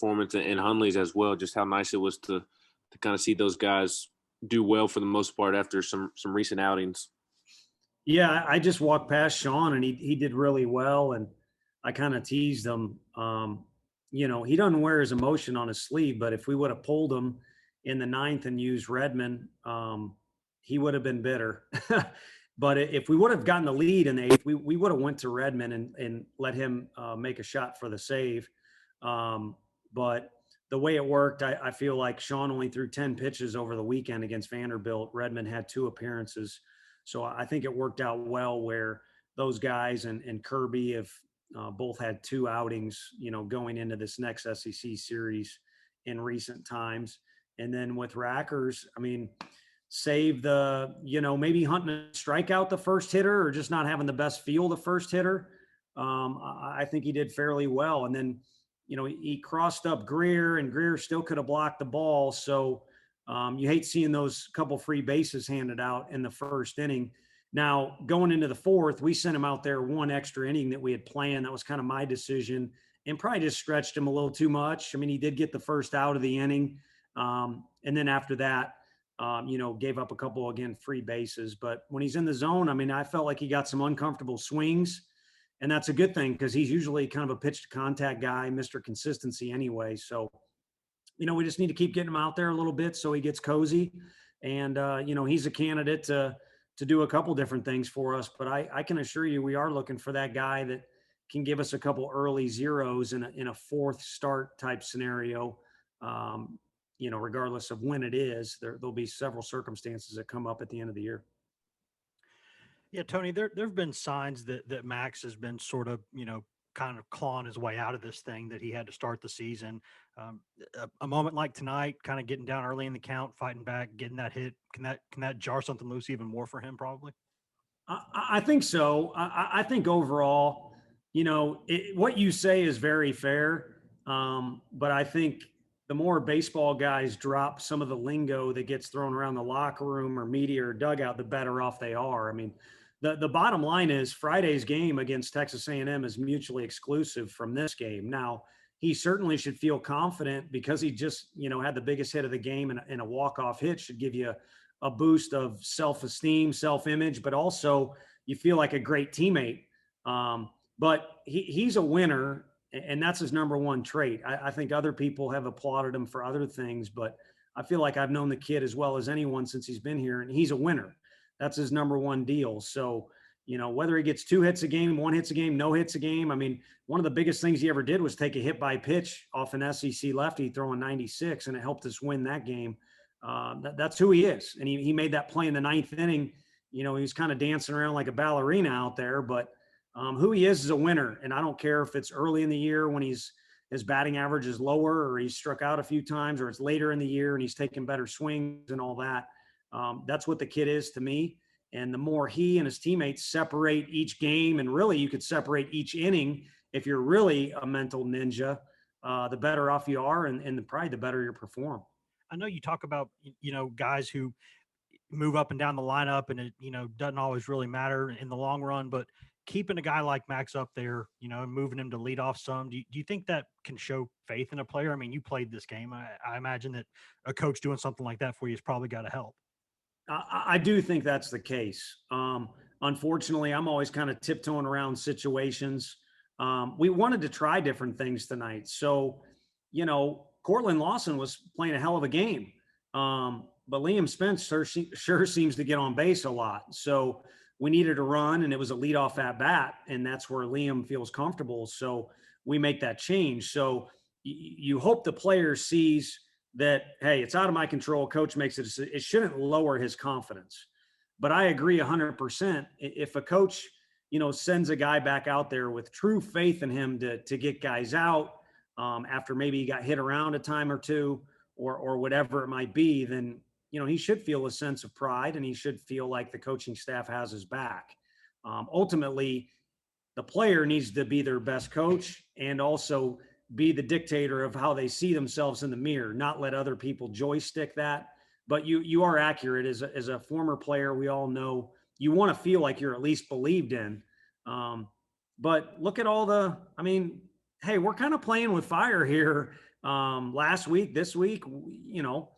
performance and Hundley's as well. Just how nice it was to kind of see those guys do well for the most part after some recent outings. Yeah, I just walked past Sean and he did really well, and I kind of teased him. He doesn't wear his emotion on his sleeve, but if we would have pulled him in the ninth and used Redmond, he would have been bitter. But if we would have gotten the lead in the eighth, we would have went to Redmond and let him make a shot for the save. But the way it worked, I feel like Sean only threw 10 pitches over the weekend against Vanderbilt. Redmond had 2 appearances. So I think it worked out well where those guys and Kirby have both had 2 outings, going into this next SEC series in recent times. And then with Rackers, I mean, save the, maybe hunting a strikeout the first hitter or just not having the best feel the first hitter. I think he did fairly well. And then, he crossed up Greer, and Greer still could have blocked the ball. So you hate seeing those couple free bases handed out in the first inning. Now, going into the fourth, we sent him out there 1 extra inning that we had planned. That was kind of my decision, and probably just stretched him a little too much. I mean, he did get the first out of the inning. And then after that, gave up a couple, again, free bases. But when he's in the zone, I mean, I felt like he got some uncomfortable swings. And that's a good thing because he's usually kind of a pitch to contact guy, Mr. Consistency anyway. So, we just need to keep getting him out there a little bit so he gets cozy. And, he's a candidate to do a couple different things for us. But I can assure you we are looking for that guy that can give us a couple early zeros in a fourth start type scenario. Regardless of when it is, there'll be several circumstances that come up at the end of the year. Yeah, Tony, there've been signs that Max has been sort of, kind of clawing his way out of this thing that he had to start the season. A moment like tonight, kind of getting down early in the count, fighting back, getting that hit. Can that jar something loose even more for him? Probably. I think so. I think overall, what you say is very fair. But I think the more baseball guys drop some of the lingo that gets thrown around the locker room or media or dugout, the better off they are. I mean, the bottom line is Friday's game against Texas A&M is mutually exclusive from this game. Now, he certainly should feel confident because he just, had the biggest hit of the game, and a walk-off hit should give you a boost of self-esteem, self-image, but also you feel like a great teammate. But he's a winner, and that's his number one trait. I think other people have applauded him for other things, but I feel like I've known the kid as well as anyone since he's been here, and he's a winner. That's his number one deal. So, whether he gets 2 hits a game, 1 hits a game, no hits a game. I mean, one of the biggest things he ever did was take a hit by pitch off an SEC lefty throwing 96, and it helped us win that game. That's who he is. And he made that play in the 9th inning. He was kind of dancing around like a ballerina out there, but who he is a winner. And I don't care if it's early in the year when his batting average is lower, or he's struck out a few times, or it's later in the year and he's taking better swings and all that. That's what the kid is to me. And the more he and his teammates separate each game, and really you could separate each inning if you're really a mental ninja, the better off you are, and probably the better you perform. I know you talk about, guys who move up and down the lineup, and it, doesn't always really matter in the long run, but keeping a guy like Max up there, and moving him to lead off some, do you think that can show faith in a player? I mean, you played this game. I imagine that a coach doing something like that for you has probably got to help. I do think that's the case. Unfortunately, I'm always kind of tiptoeing around situations. We wanted to try different things tonight. So, Cortland Lawson was playing a hell of a game. But Liam Spence sure seems to get on base a lot. So we needed a run, and it was a leadoff at bat, and that's where Liam feels comfortable. So we make that change. So you hope the player sees that, hey, it's out of my control. Coach makes it. It shouldn't lower his confidence. But I agree 100%. If a coach, sends a guy back out there with true faith in him to get guys out after maybe he got hit around a time or two or whatever it might be, then, he should feel a sense of pride, and he should feel like the coaching staff has his back. Ultimately, the player needs to be their best coach and also be the dictator of how they see themselves in the mirror, not let other people joystick that. But you are accurate. As a former player, we all know you want to feel like you're at least believed in. But look at all hey, we're kind of playing with fire here last week, this week, you know,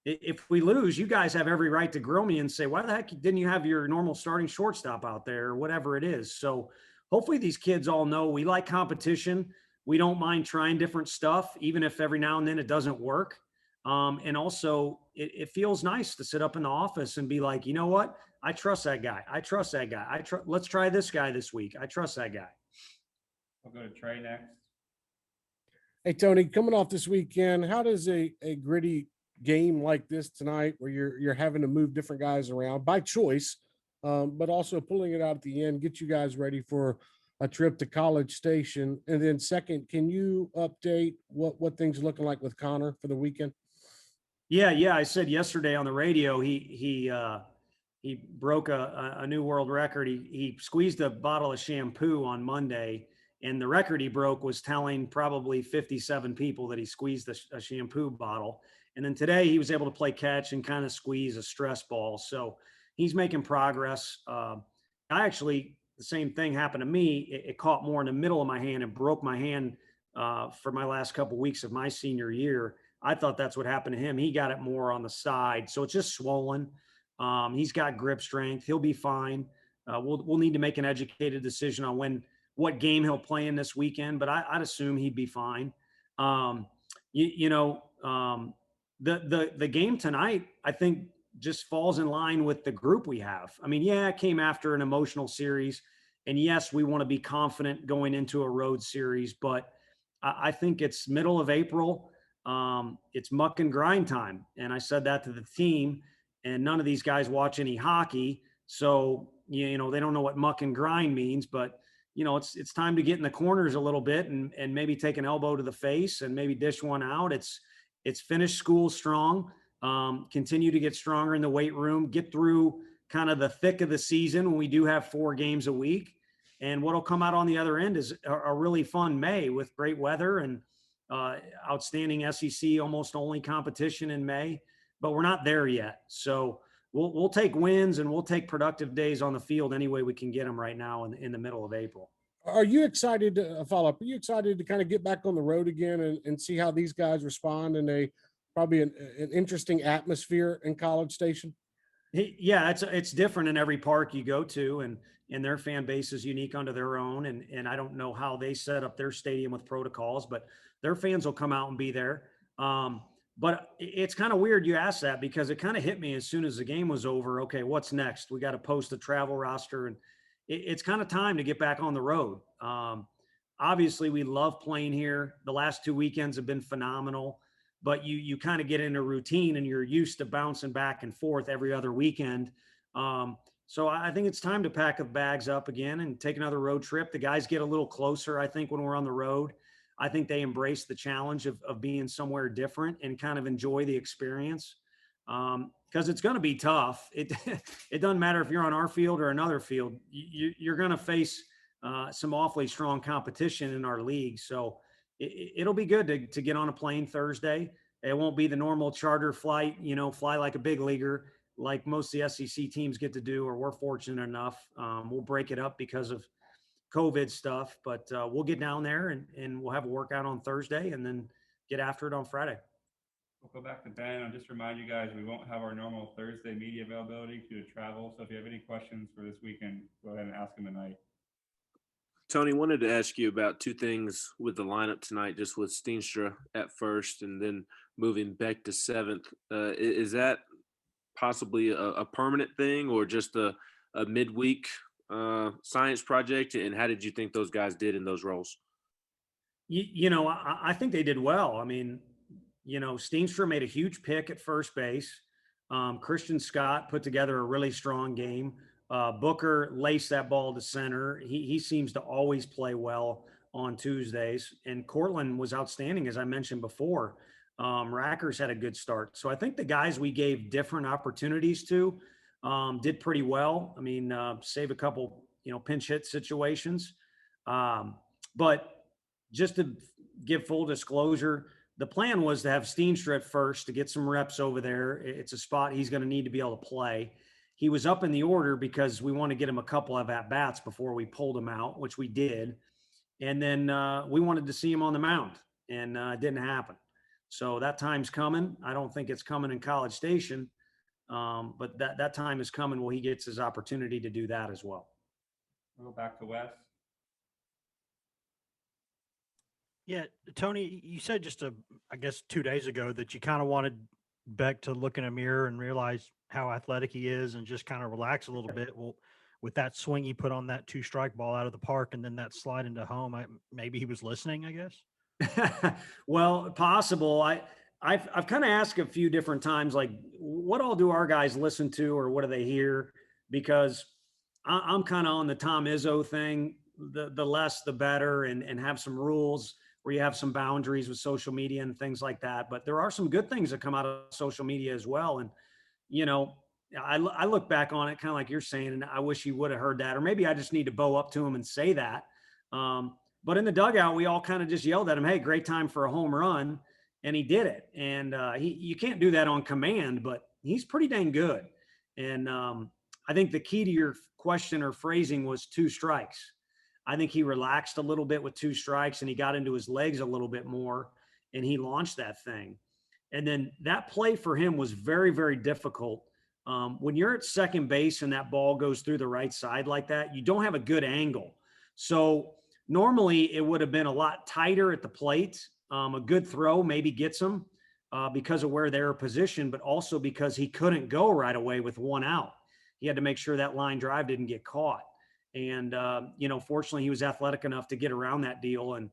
if we lose, you guys have every right to grill me and say, why the heck didn't you have your normal starting shortstop out there or whatever it is? So hopefully these kids all know we like competition. We don't mind trying different stuff, even if every now and then it doesn't work. And also, it feels nice to sit up in the office and be like, you know what? I trust that guy. I trust that guy. Let's try this guy this week. I trust that guy. I'll go to Trey next. Hey, Tony, coming off this weekend, how does a gritty game like this tonight, where you're having to move different guys around by choice, but also pulling it out at the end, get you guys ready for a trip to College Station? And then second, can you update what things are looking like with Connor for the weekend? Yeah. I said yesterday on the radio, he broke a new world record. He squeezed a bottle of shampoo on Monday, and the record he broke was telling probably 57 people that he squeezed a shampoo bottle. And then today he was able to play catch and kind of squeeze a stress ball. So he's making progress. The same thing happened to me. It caught more in the middle of my hand and broke my hand for my last couple of weeks of my senior year. I thought that's what happened to him. He got it more on the side. So it's just swollen. He's got grip strength. He'll be fine. We'll need to make an educated decision on what game he'll play in this weekend, but I'd assume he'd be fine. The game tonight, I think, just falls in line with the group we have. I mean, yeah, it came after an emotional series, and yes, we want to be confident going into a road series, but I think it's middle of April. It's muck and grind time, and I said that to the team. And none of these guys watch any hockey, so they don't know what muck and grind means. But it's time to get in the corners a little bit and maybe take an elbow to the face and maybe dish one out. It's finish school strong. Continue to get stronger in the weight room. Get through kind of the thick of the season when we do have 4 games a week. And what'll come out on the other end is a really fun May with great weather and outstanding SEC almost only competition in May. But we're not there yet. So we'll take wins and we'll take productive days on the field any way we can get them right now in the middle of April. Are you excited to follow up? Are you excited to kind of get back on the road again and see how these guys respond in probably an interesting atmosphere in College Station? Yeah, it's different in every park you go to, and their fan base is unique unto their own. And I don't know how they set up their stadium with protocols, but their fans will come out and be there. But it's kind of weird you ask that, because it kind of hit me as soon as the game was over. Okay, what's next? We got to post a travel roster, and it's kind of time to get back on the road. Obviously, we love playing here. The last 2 weekends have been phenomenal, but you kind of get in a routine and you're used to bouncing back and forth every other weekend. So I think it's time to pack the bags up again and take another road trip. The guys get a little closer, I think, when we're on the road. I think they embrace the challenge of being somewhere different and kind of enjoy the experience, because it's going to be tough. It doesn't matter if you're on our field or another field. You're going to face some awfully strong competition in our league. So it'll be good to get on a plane Thursday. It won't be the normal charter flight, fly like a big leaguer like most of the SEC teams get to do, or we're fortunate enough. We'll break it up because of COVID stuff, but we'll get down there and we'll have a workout on Thursday and then get after it on Friday. We'll go back to Ben. I'll just remind you guys, we won't have our normal Thursday media availability due to travel. So if you have any questions for this weekend, go ahead and ask them tonight. Tony, wanted to ask you about 2 things with the lineup tonight, just with Steenstra at first and then moving Beck to 7th. Is that possibly a permanent thing or just a midweek science project? And how did you think those guys did in those roles? I think they did well. I mean, Steenstra made a huge pick at first base. Christian Scott put together a really strong game. Booker laced that ball to center. He seems to always play well on Tuesdays. And Cortland was outstanding, as I mentioned before. Rucker's had a good start. So I think the guys we gave different opportunities to did pretty well. I mean, save a couple, pinch hit situations. But just to give full disclosure, the plan was to have Steenstra at first to get some reps over there. It's a spot he's going to need to be able to play. He was up in the order because we want to get him a couple of at-bats before we pulled him out, which we did. And then we wanted to see him on the mound, and it didn't happen. So that time's coming. I don't think it's coming in College Station, but that time is coming where he gets his opportunity to do that as well. We'll go back to Wes. Yeah, Tony, you said just I guess 2 days ago that you kind of wanted Beck to look in a mirror and realize how athletic he is and just kind of relax a little bit. Well, with that swing he put on that 2-strike ball out of the park and then that slide into home, maybe he was listening, I guess. Well, possible. I've kind of asked a few different times, like, what all do our guys listen to, or what do they hear? Because I'm kind of on the Tom Izzo thing. The less, the better, and have some rules where you have some boundaries with social media and things like that. But there are some good things that come out of social media as well. And, you know, I look back on it kind of like you're saying, and I wish he would have heard that, or maybe I just need to bow up to him and say that. But in the dugout, we all kind of just yelled at him, "Hey, great time for a home run." And he did it. And you can't do that on command, but he's pretty dang good. And I think the key to your question or phrasing was 2 strikes. I think he relaxed a little bit with 2 strikes and he got into his legs a little bit more and he launched that thing. And then that play for him was very, very difficult. When you're at second base and that ball goes through the right side like that, you don't have a good angle. So normally it would have been a lot tighter at the plate. A good throw maybe gets him because of where they were positioned, but also because he couldn't go right away with 1 out. He had to make sure that line drive didn't get caught. And, fortunately, he was athletic enough to get around that deal. And,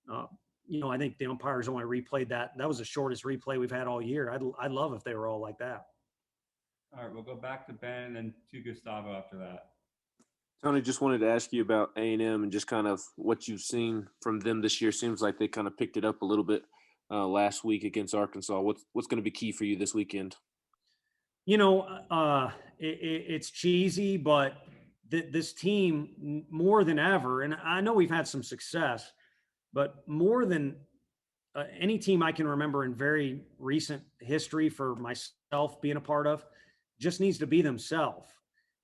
I think the umpires only replayed that. That was the shortest replay we've had all year. I'd love if they were all like that. All right, we'll go back to Ben and then to Gustavo after that. Tony, just wanted to ask you about A&M and just kind of what you've seen from them this year. Seems like they kind of picked it up a little bit last week against Arkansas. What's going to be key for you this weekend? It's cheesy, but this team more than ever, and I know we've had some success, but more than any team I can remember in very recent history for myself being a part of, just needs to be themselves.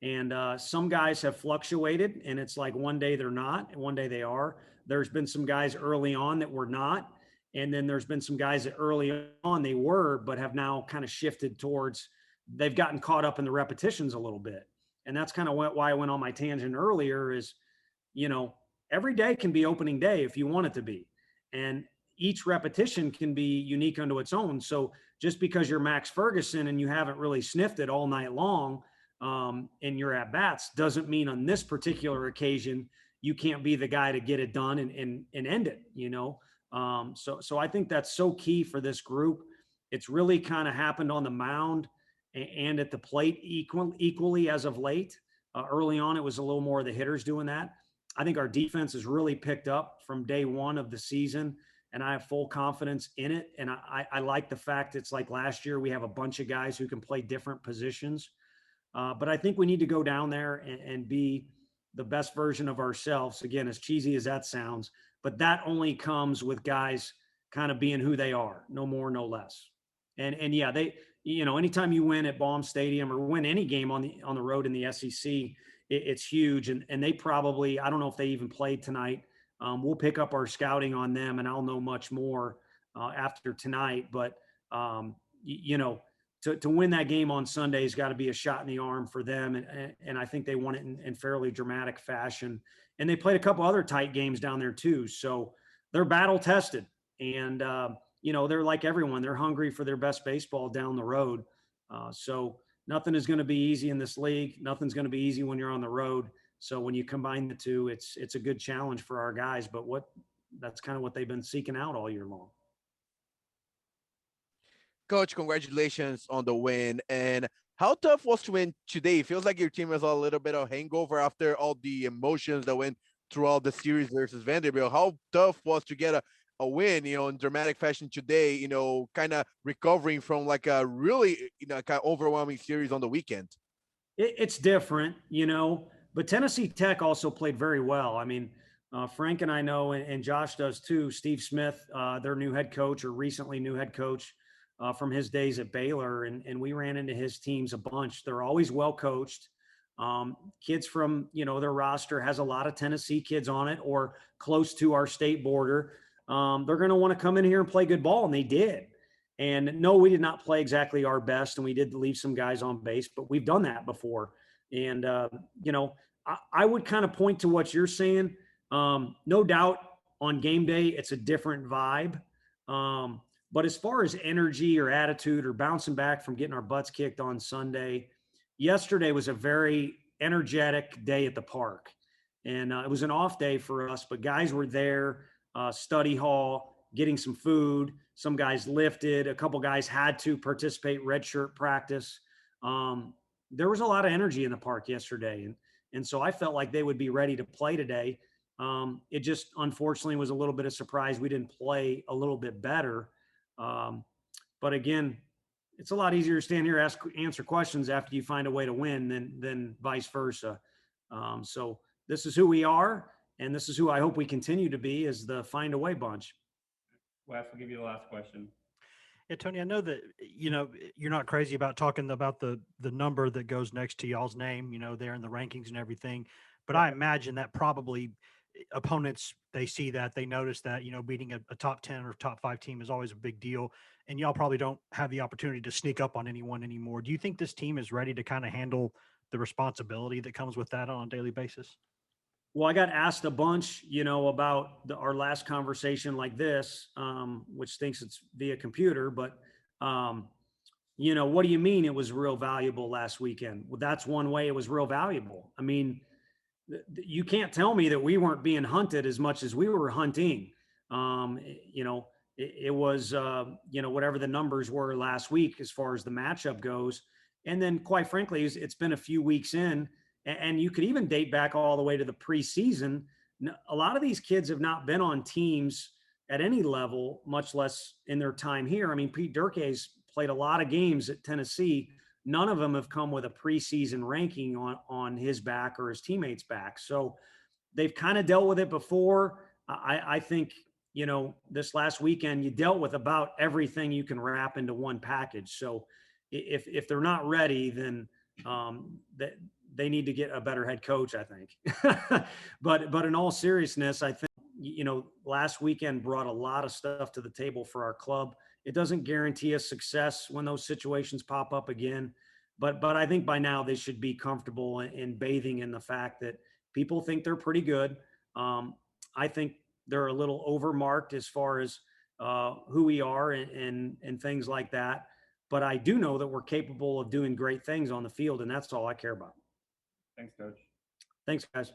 And some guys have fluctuated, and it's like one day they're not, and one day they are. There's been some guys early on that were not, and then there's been some guys that early on they were, but have now kind of shifted towards, they've gotten caught up in the repetitions a little bit. And that's kind of why I went on my tangent earlier is, every day can be opening day if you want it to be. And each repetition can be unique unto its own. So just because you're Max Ferguson and you haven't really sniffed it all night long in your at-bats doesn't mean on this particular occasion you can't be the guy to get it done and end it, So I think that's so key for this group. It's really kind of happened on the mound and at the plate equally as of late. Early on, it was a little more of the hitters doing that. I think our defense has really picked up from day one of the season, and I have full confidence in it. And I like the fact it's like last year, we have a bunch of guys who can play different positions. But I think we need to go down there and be the best version of ourselves. Again, as cheesy as that sounds, but that only comes with guys kind of being who they are, no more, no less. And yeah, anytime you win at Baum Stadium or win any game on the road in the SEC, it's huge. And they probably, I don't know if they even played tonight. We'll pick up our scouting on them, and I'll know much more after tonight. But to win that game on Sunday has got to be a shot in the arm for them, and I think they won it in fairly dramatic fashion. And they played a couple other tight games down there too, so they're battle tested. And they're like everyone. They're hungry for their best baseball down the road. So nothing is going to be easy in this league. Nothing's going to be easy when you're on the road. So when you combine the two, it's a good challenge for our guys. But that's kind of what they've been seeking out all year long. Coach, congratulations on the win. And how tough was to win today? It feels like your team has a little bit of hangover after all the emotions that went throughout the series versus Vanderbilt. How tough was to get a win, in dramatic fashion today, kind of recovering from like a really, kind of overwhelming series on the weekend? It's different, but Tennessee Tech also played very well. I mean, Frank and I know, and Josh does too, Steve Smith, their new head coach or recently new head coach from his days at Baylor. And we ran into his teams a bunch. They're always well coached. Kids from, their roster has a lot of Tennessee kids on it or close to our state border. They're going to want to come in here and play good ball, and they did. And no, we did not play exactly our best, and we did leave some guys on base, but we've done that before. And, I would kind of point to what you're saying. No doubt on game day, it's a different vibe. But as far as energy or attitude or bouncing back from getting our butts kicked on Sunday, yesterday was a very energetic day at the park. And it was an off day for us, but guys were there, study hall, getting some food. Some guys lifted. A couple guys had to participate redshirt practice. There was a lot of energy in the park yesterday, and so I felt like they would be ready to play today. It just unfortunately was a little bit of surprise we didn't play a little bit better. But again, it's a lot easier to stand here, answer questions after you find a way to win than vice versa. So this is who we are, and this is who I hope we continue to be, as the find a way bunch. Wes, I'll give you the last question. Yeah, Tony, I know that, you're not crazy about talking about the number that goes next to y'all's name, there in the rankings and everything. But I imagine that probably opponents, they see that, they notice that, beating a top 10 or top 5 team is always a big deal. And y'all probably don't have the opportunity to sneak up on anyone anymore. Do you think this team is ready to kind of handle the responsibility that comes with that on a daily basis? Well, I got asked a bunch, about our last conversation like this, which thinks it's via computer, but, what do you mean it was real valuable last weekend? Well, that's one way it was real valuable. I mean, you can't tell me that we weren't being hunted as much as we were hunting. It was, whatever the numbers were last week as far as the matchup goes. And then quite frankly, it's been a few weeks in, and you could even date back all the way to the preseason. A lot of these kids have not been on teams at any level, much less in their time here. I mean, Pete Durke's played a lot of games at Tennessee. None of them have come with a preseason ranking on his back or his teammates' back. So they've kind of dealt with it before. I think, this last weekend, you dealt with about everything you can wrap into one package. So if they're not ready, then they need to get a better head coach, I think. but in all seriousness, I think, last weekend brought a lot of stuff to the table for our club. It doesn't guarantee us success when those situations pop up again. But I think by now they should be comfortable in bathing in the fact that people think they're pretty good. I think they're a little overmarked as far as who we are and things like that. But I do know that we're capable of doing great things on the field, and that's all I care about. Thanks, Coach. Thanks, guys.